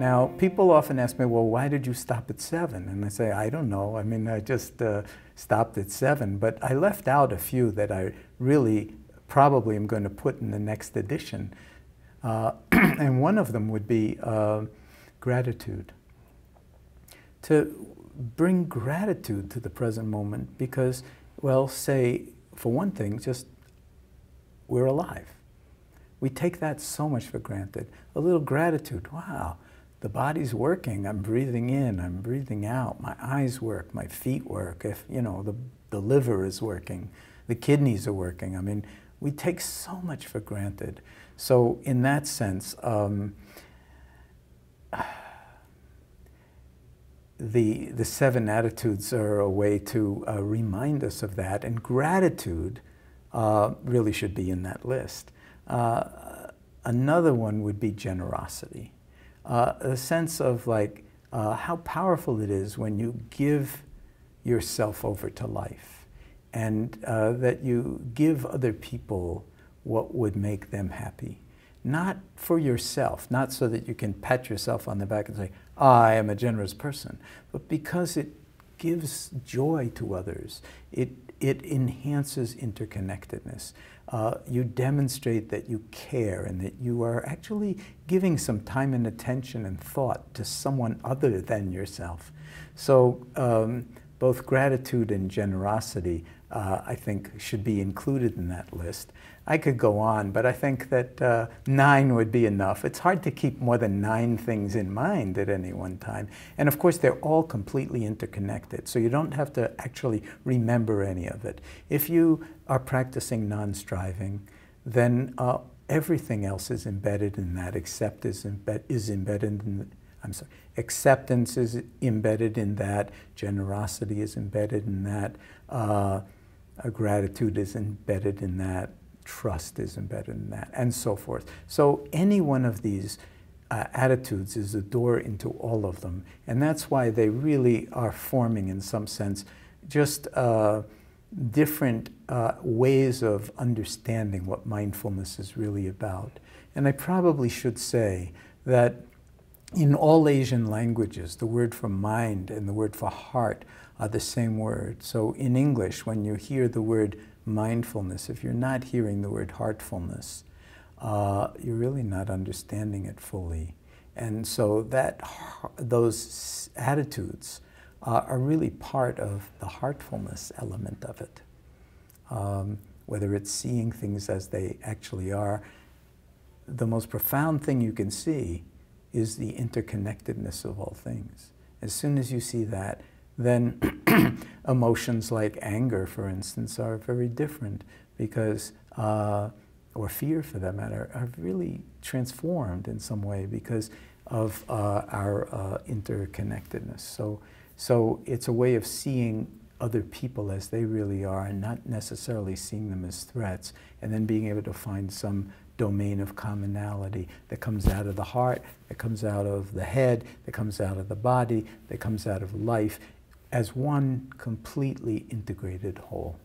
Now, people often ask me, well, why did you stop at 7? And I say, I don't know. I mean, I just stopped at 7, but I left out a few that I really probably am going to put in the next edition. And one of them would be gratitude. To bring gratitude to the present moment because, well, say, for one thing, just we're alive. We take that so much for granted. A little gratitude, wow, the body's working, I'm breathing in, I'm breathing out, my eyes work, my feet work, if, you know, the liver is working, the kidneys are working. I mean, we take so much for granted. So in that sense, the 7 attitudes are a way to remind us of that, and gratitude really should be in that list. Another one would be generosity. A sense of like how powerful it is when you give yourself over to life, and that you give other people what would make them happy. Not for yourself, not so that you can pat yourself on the back and say, I am a generous person, but because it gives joy to others. It enhances interconnectedness. You demonstrate that you care and that you are actually giving some time and attention and thought to someone other than yourself. So both gratitude and generosity, I think, should be included in that list. I could go on, but I think that 9 would be enough. It's hard to keep more than 9 things in mind at any one time. And of course, they're all completely interconnected, so you don't have to actually remember any of it. If you are practicing non-striving, then everything else is embedded in that. Acceptance is embedded in acceptance is embedded in that. Generosity is embedded in that. Gratitude is embedded in that. Trust is embedded in that, and so forth. So any one of these attitudes is a door into all of them, and that's why they really are forming, in some sense, just different ways of understanding what mindfulness is really about. And I probably should say that in all Asian languages, the word for mind and the word for heart are the same word. So in English, when you hear the word mindfulness, if you're not hearing the word heartfulness, you're really not understanding it fully. And so those attitudes are really part of the heartfulness element of it. Whether it's seeing things as they actually are, the most profound thing you can see is the interconnectedness of all things. As soon as you see that, then emotions like anger, for instance, are very different because, or fear for that matter, are really transformed in some way because of our interconnectedness. So it's a way of seeing other people as they really are and not necessarily seeing them as threats, and then being able to find some domain of commonality that comes out of the heart, that comes out of the head, that comes out of the body, that comes out of life, as one completely integrated whole.